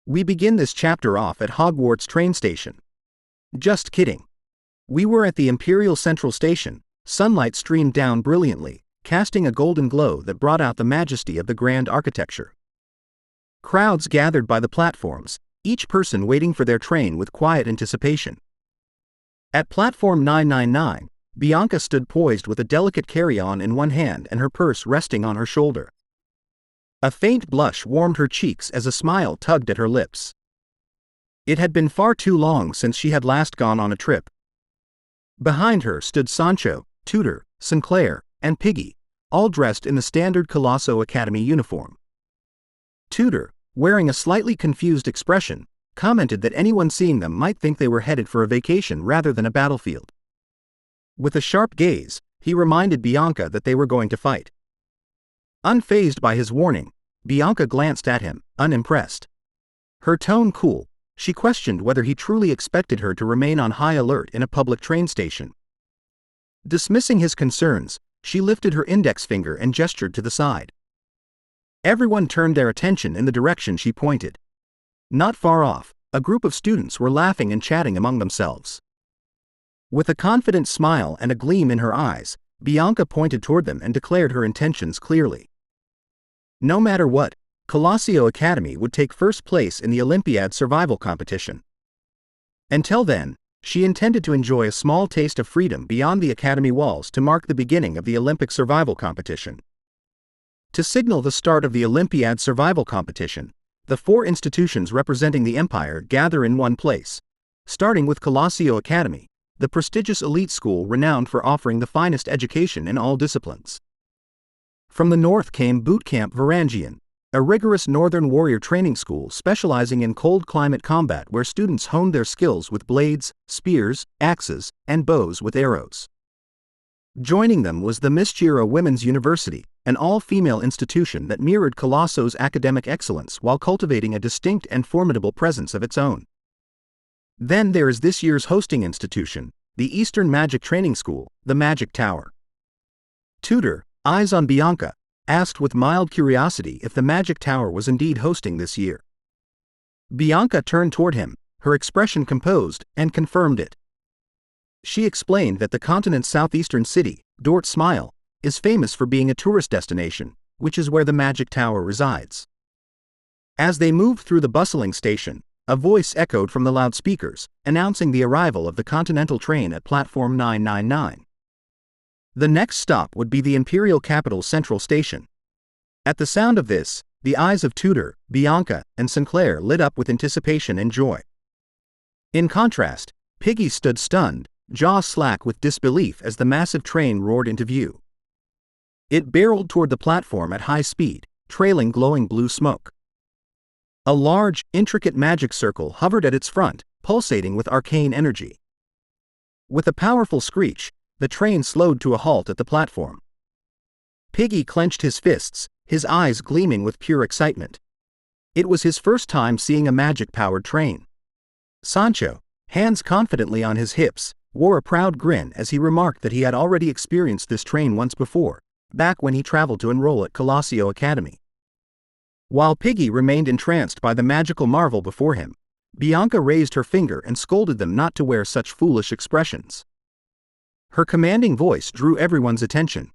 We begin this chapter off at Hogwarts train station. Just kidding. We were at the Imperial Central Station. Sunlight streamed down brilliantly, casting a golden glow that brought out the majesty of the grand architecture. Crowds gathered by the platforms, each person waiting for their train with quiet anticipation. At platform 999, Bianca stood poised with a delicate carry-on in one hand and her purse resting on her shoulder. A faint blush warmed her cheeks as a smile tugged at her lips. It had been far too long since she had last gone on a trip. Behind her stood Sancho, Tudor, Sinclair, and Piggy, all dressed in the standard Colosso Academy uniform. Tudor, wearing a slightly confused expression, commented that anyone seeing them might think they were headed for a vacation rather than a battlefield. With a sharp gaze, he reminded Bianca that they were going to fight. Unfazed by his warning, Bianca glanced at him, unimpressed. Her tone cool, she questioned whether he truly expected her to remain on high alert in a public train station. Dismissing his concerns, she lifted her index finger and gestured to the side. Everyone turned their attention in the direction she pointed. Not far off, a group of students were laughing and chatting among themselves. With a confident smile and a gleam in her eyes, Bianca pointed toward them and declared her intentions clearly. No matter what, Colosso Academy would take first place in the Olympiad survival competition. Until then, she intended to enjoy a small taste of freedom beyond the academy walls to mark the beginning of the Olympic survival competition. To signal the start of the Olympiad survival competition, the four institutions representing the empire gather in one place, starting with Colosso Academy, the prestigious elite school renowned for offering the finest education in all disciplines. From the north came Boot Camp Varangian, a rigorous northern warrior training school specializing in cold climate combat where students honed their skills with blades, spears, axes, and bows with arrows. Joining them was the Mischira Women's University, an all-female institution that mirrored Colosso's academic excellence while cultivating a distinct and formidable presence of its own. Then there is this year's hosting institution, the Eastern Magic Training School, the Magic Tower. Tudor, eyes on Bianca, asked with mild curiosity if the Magic Tower was indeed hosting this year. Bianca turned toward him, her expression composed, and confirmed it. She explained that the continent's southeastern city, Dort Smile, is famous for being a tourist destination, which is where the Magic Tower resides. As they moved through the bustling station, a voice echoed from the loudspeakers, announcing the arrival of the Continental train at platform 999. The next stop would be the Imperial Capital's Central Station. At the sound of this, the eyes of Tudor, Bianca, and Sinclair lit up with anticipation and joy. In contrast, Piggy stood stunned, jaw slack with disbelief as the massive train roared into view. It barreled toward the platform at high speed, trailing glowing blue smoke. A large, intricate magic circle hovered at its front, pulsating with arcane energy. With a powerful screech, the train slowed to a halt at the platform. Piggy clenched his fists, his eyes gleaming with pure excitement. It was his first time seeing a magic-powered train. Sancho, hands confidently on his hips, wore a proud grin as he remarked that he had already experienced this train once before, back when he traveled to enroll at Colosso Academy. While Piggy remained entranced by the magical marvel before him, Bianca raised her finger and scolded them not to wear such foolish expressions. Her commanding voice drew everyone's attention.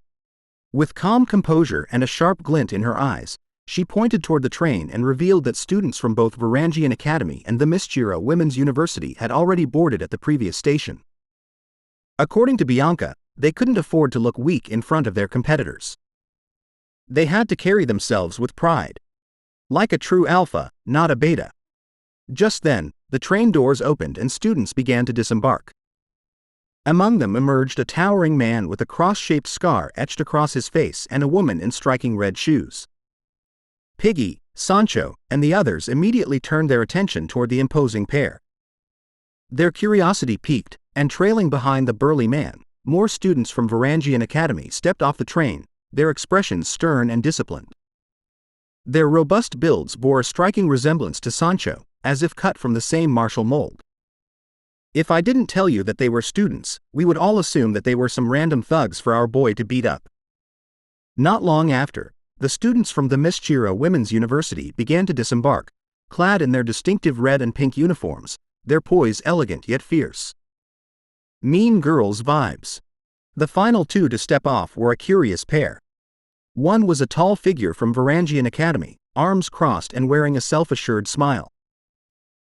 With calm composure and a sharp glint in her eyes, she pointed toward the train and revealed that students from both Varangian Academy and the Mischira Women's University had already boarded at the previous station. According to Bianca, they couldn't afford to look weak in front of their competitors. They had to carry themselves with pride. Like a true alpha, not a beta. Just then, the train doors opened and students began to disembark. Among them emerged a towering man with a cross-shaped scar etched across his face and a woman in striking red shoes. Piggy, Sancho, and the others immediately turned their attention toward the imposing pair. Their curiosity piqued, and trailing behind the burly man, more students from Varangian Academy stepped off the train, their expressions stern and disciplined. Their robust builds bore a striking resemblance to Sancho, as if cut from the same martial mold. If I didn't tell you that they were students, we would all assume that they were some random thugs for our boy to beat up. Not long after, the students from the Mischira Women's University began to disembark, clad in their distinctive red and pink uniforms, their poise elegant yet fierce. Mean Girls vibes. The final two to step off were a curious pair. One was a tall figure from Varangian Academy, arms crossed and wearing a self-assured smile.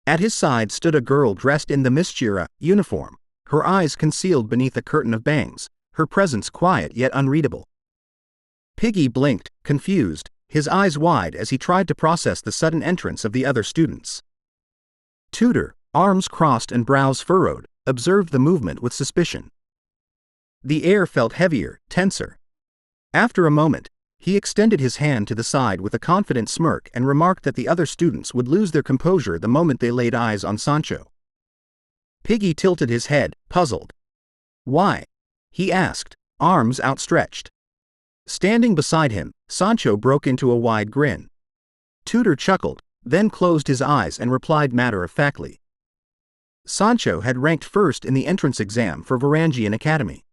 At his side stood a girl dressed in the Mischira uniform, her eyes concealed beneath a curtain of bangs, her presence quiet yet unreadable. Piggy blinked, confused, his eyes wide as he tried to process the sudden entrance of the other students. Tudor, arms crossed and brows furrowed, observed the movement with suspicion. The air felt heavier, tenser. After a moment, he extended his hand to the side with a confident smirk and remarked that the other students would lose their composure the moment they laid eyes on Sancho. Piggy tilted his head, puzzled. "Why?" he asked, arms outstretched. Standing beside him, Sancho broke into a wide grin. Tudor chuckled, then closed his eyes and replied matter-of-factly. Sancho had ranked first in the entrance exam for Varangian Academy.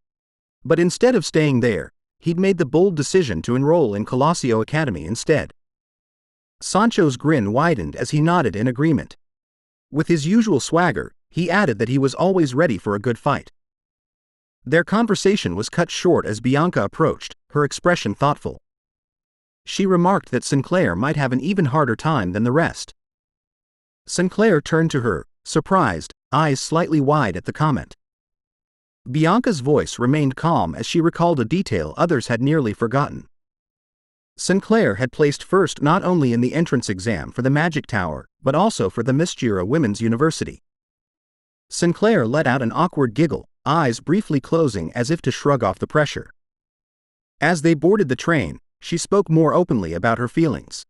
But instead of staying there, he'd made the bold decision to enroll in Colosio Academy instead. Sancho's grin widened as he nodded in agreement. With his usual swagger, he added that he was always ready for a good fight. Their conversation was cut short as Bianca approached, her expression thoughtful. She remarked that Sinclair might have an even harder time than the rest. Sinclair turned to her, surprised, eyes slightly wide at the comment. Bianca's voice remained calm as she recalled a detail others had nearly forgotten. Sinclair had placed first not only in the entrance exam for the Magic Tower, but also for the Mischira Women's University. Sinclair let out an awkward giggle, eyes briefly closing as if to shrug off the pressure. As they boarded the train, she spoke more openly about her feelings.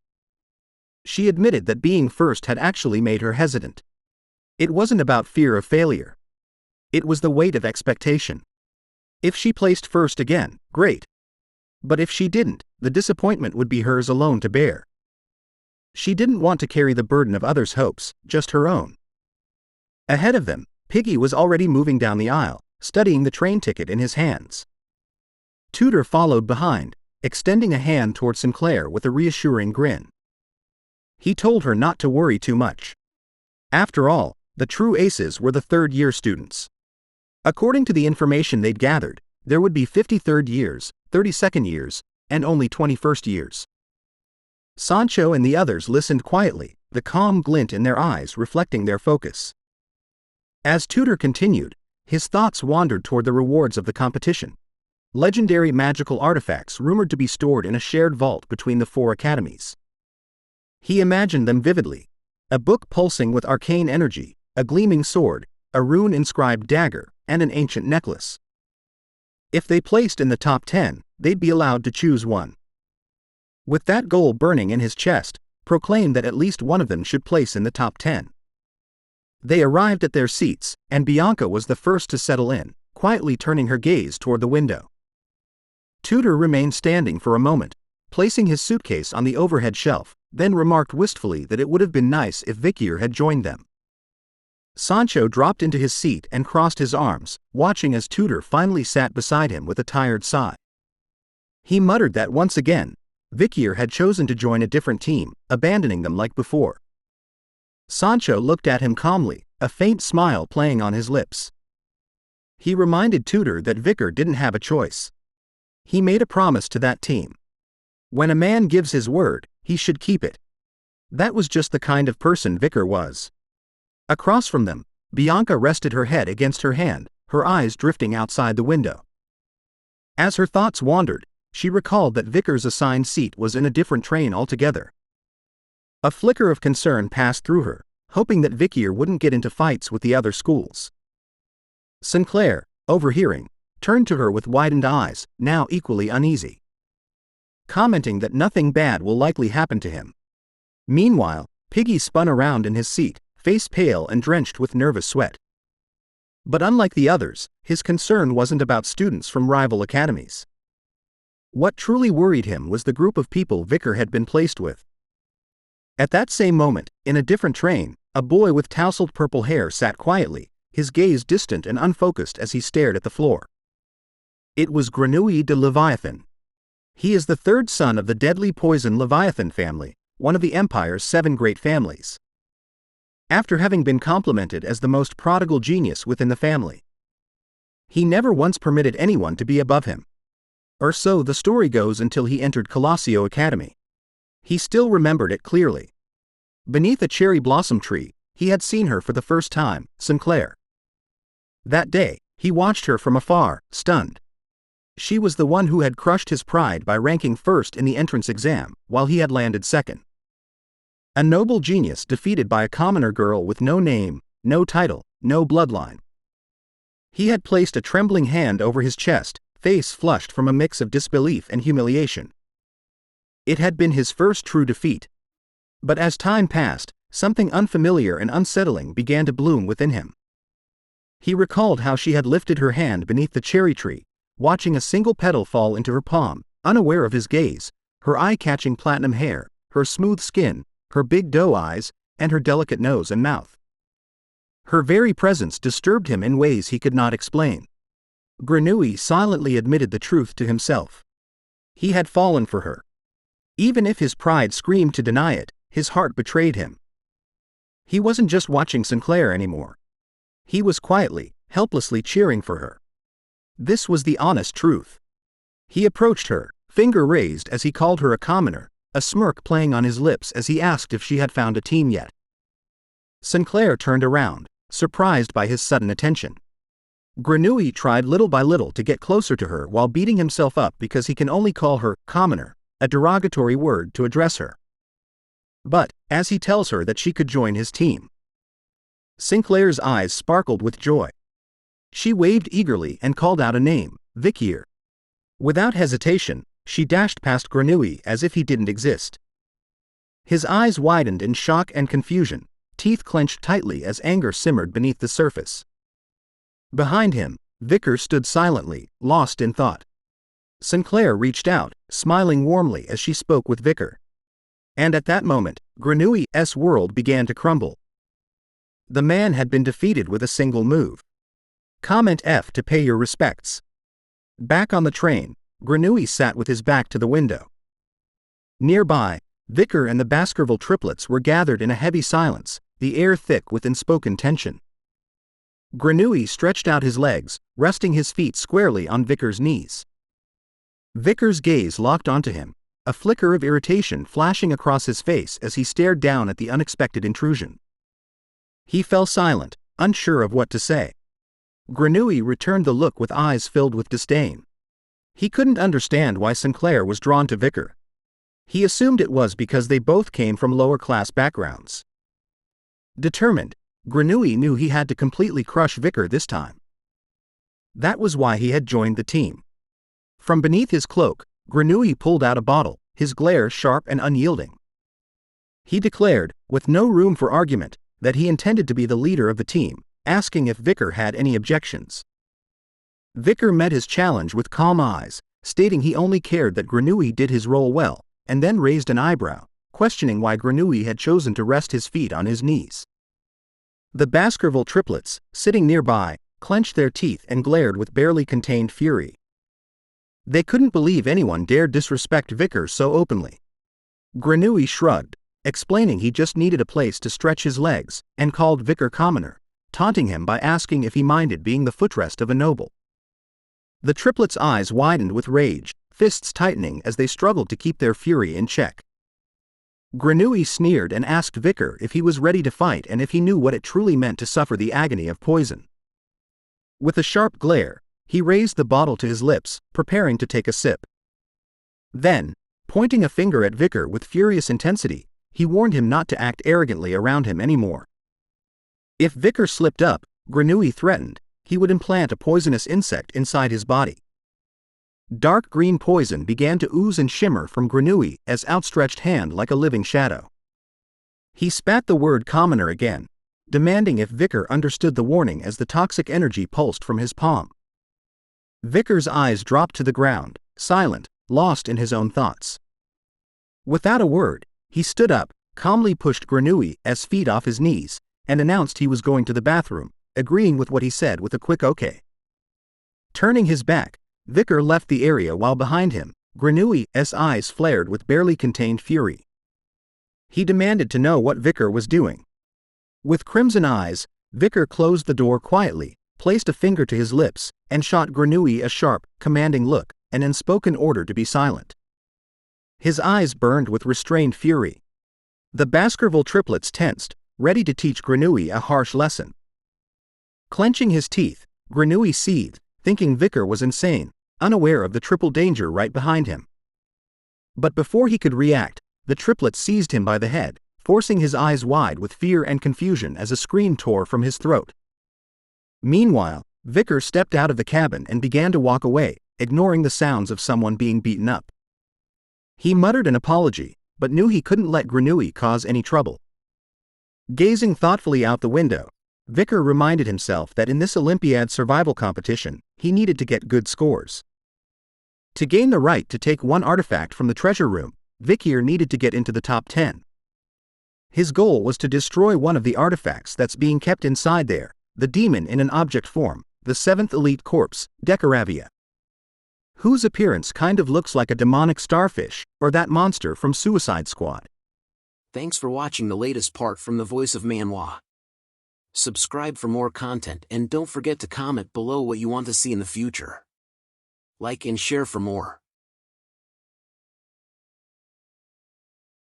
She admitted that being first had actually made her hesitant. It wasn't about fear of failure. It was the weight of expectation. If she placed first again, great. But if she didn't, the disappointment would be hers alone to bear. She didn't want to carry the burden of others' hopes, just her own. Ahead of them, Piggy was already moving down the aisle, studying the train ticket in his hands. Tudor followed behind, extending a hand toward Sinclair with a reassuring grin. He told her not to worry too much. After all, the true aces were the third-year students. According to the information they'd gathered, there would be 53rd years, 32nd years, and only 21st years. Sancho and the others listened quietly, the calm glint in their eyes reflecting their focus. As Tudor continued, his thoughts wandered toward the rewards of the competition. Legendary magical artifacts rumored to be stored in a shared vault between the four academies. He imagined them vividly. A book pulsing with arcane energy, a gleaming sword, a rune-inscribed dagger, and an ancient necklace. If they placed in the top 10, they'd be allowed to choose one. With that goal burning in his chest, proclaimed that at least one of them should place in the top 10. They arrived at their seats, and Bianca was the first to settle in, quietly turning her gaze toward the window. Tudor remained standing for a moment, placing his suitcase on the overhead shelf, then remarked wistfully that it would have been nice if Vikir had joined them. Sancho dropped into his seat and crossed his arms, watching as Tudor finally sat beside him with a tired sigh. He muttered that once again, Vikir had chosen to join a different team, abandoning them like before. Sancho looked at him calmly, a faint smile playing on his lips. He reminded Tudor that Vikir didn't have a choice. He made a promise to that team. When a man gives his word, he should keep it. That was just the kind of person Vikir was. Across from them, Bianca rested her head against her hand, her eyes drifting outside the window. As her thoughts wandered, she recalled that Vikir's assigned seat was in a different train altogether. A flicker of concern passed through her, hoping that Vikir wouldn't get into fights with the other schools. Sinclair, overhearing, turned to her with widened eyes, now equally uneasy, commenting that nothing bad will likely happen to him. Meanwhile, Piggy spun around in his seat, face pale and drenched with nervous sweat. But unlike the others, his concern wasn't about students from rival academies. What truly worried him was the group of people Vikir had been placed with. At that same moment, in a different train, a boy with tousled purple hair sat quietly, his gaze distant and unfocused as he stared at the floor. It was Granui de Leviathan. He is the third son of the deadly poison Leviathan family, one of the Empire's 7 great families. after having been complimented as the most prodigal genius within the family. He never once permitted anyone to be above him. Or so the story goes until he entered Colosio Academy. He still remembered it clearly. Beneath a cherry blossom tree, he had seen her for the first time, Sinclair. That day, he watched her from afar, stunned. She was the one who had crushed his pride by ranking first in the entrance exam, while he had landed second. A noble genius defeated by a commoner girl with no name, no title, no bloodline. He had placed a trembling hand over his chest, face flushed from a mix of disbelief and humiliation. It had been his first true defeat. But as time passed, something unfamiliar and unsettling began to bloom within him. He recalled how she had lifted her hand beneath the cherry tree, watching a single petal fall into her palm, unaware of his gaze, her eye-catching platinum hair, her smooth skin, her big doe eyes, and her delicate nose and mouth. Her very presence disturbed him in ways he could not explain. Granui silently admitted the truth to himself. He had fallen for her. Even if his pride screamed to deny it, his heart betrayed him. He wasn't just watching Sinclair anymore. He was quietly, helplessly cheering for her. This was the honest truth. He approached her, finger raised as he called her a commoner, a smirk playing on his lips as he asked if she had found a team yet. Sinclair turned around, surprised by his sudden attention. Granui tried little by little to get closer to her while beating himself up because he can only call her commoner, a derogatory word to address her. But, as he tells her that she could join his team. Sinclair's eyes sparkled with joy. She waved eagerly and called out a name, Vikir. Without hesitation, she dashed past Granui as if he didn't exist. His eyes widened in shock and confusion, teeth clenched tightly as anger simmered beneath the surface. Behind him, Vikir stood silently, lost in thought. Sinclair reached out, smiling warmly as she spoke with Vikir. And at that moment, Granui's world began to crumble. The man had been defeated with a single move. Comment F to pay your respects. Back on the train, Granui sat with his back to the window. Nearby, Vikir and the Baskerville triplets were gathered in a heavy silence, the air thick with unspoken tension. Granui stretched out his legs, resting his feet squarely on Vikir's knees. Vikir's gaze locked onto him, a flicker of irritation flashing across his face as he stared down at the unexpected intrusion. He fell silent, unsure of what to say. Granui returned the look with eyes filled with disdain. He couldn't understand why Sinclair was drawn to Vikir. He assumed it was because they both came from lower-class backgrounds. Determined, Granui knew he had to completely crush Vikir this time. That was why he had joined the team. From beneath his cloak, Granui pulled out a bottle, his glare sharp and unyielding. He declared, with no room for argument, that he intended to be the leader of the team, asking if Vikir had any objections. Vikir met his challenge with calm eyes, stating he only cared that Granui did his role well, and then raised an eyebrow, questioning why Granui had chosen to rest his feet on his knees. The Baskerville triplets, sitting nearby, clenched their teeth and glared with barely contained fury. They couldn't believe anyone dared disrespect Vikir so openly. Granui shrugged, explaining he just needed a place to stretch his legs, and called Vikir commoner, taunting him by asking if he minded being the footrest of a noble. The triplets' eyes widened with rage, fists tightening as they struggled to keep their fury in check. Granui sneered and asked Vikir if he was ready to fight and if he knew what it truly meant to suffer the agony of poison. With a sharp glare, he raised the bottle to his lips, preparing to take a sip. Then, pointing a finger at Vikir with furious intensity, he warned him not to act arrogantly around him anymore. If Vikir slipped up, Granui threatened, he would implant a poisonous insect inside his body. Dark green poison began to ooze and shimmer from Granui's outstretched hand like a living shadow. He spat the word commoner again, demanding if Vikir understood the warning as the toxic energy pulsed from his palm. Vikir's eyes dropped to the ground, silent, lost in his own thoughts. Without a word, he stood up, calmly pushed Granui's feet off his knees, and announced he was going to the bathroom, agreeing with what he said with a quick okay. Turning his back, Vikir left the area while behind him, Granui's eyes flared with barely contained fury. He demanded to know what Vikir was doing. With crimson eyes, Vikir closed the door quietly, placed a finger to his lips, and shot Granui a sharp, commanding look, an unspoken order to be silent. His eyes burned with restrained fury. The Baskerville triplets tensed, ready to teach Granui a harsh lesson. Clenching his teeth, Granui seethed, thinking Vikir was insane, unaware of the triple danger right behind him. But before he could react, the triplets seized him by the head, forcing his eyes wide with fear and confusion as a scream tore from his throat. Meanwhile, Vikir stepped out of the cabin and began to walk away, ignoring the sounds of someone being beaten up. He muttered an apology, but knew he couldn't let Granui cause any trouble. Gazing thoughtfully out the window, Vikir reminded himself that in this Olympiad survival competition, he needed to get good scores. To gain the right to take one artifact from the treasure room, Vikir needed to get into the top 10. His goal was to destroy one of the artifacts that's being kept inside there, the demon in an object form, the 7th elite corpse, Decoravia. Whose appearance kind of looks like a demonic starfish, or that monster from Suicide Squad. Thanks for watching the latest part from the voice of Manhwa. Subscribe for more content and don't forget to comment below what you want to see in the future. Like and share for more.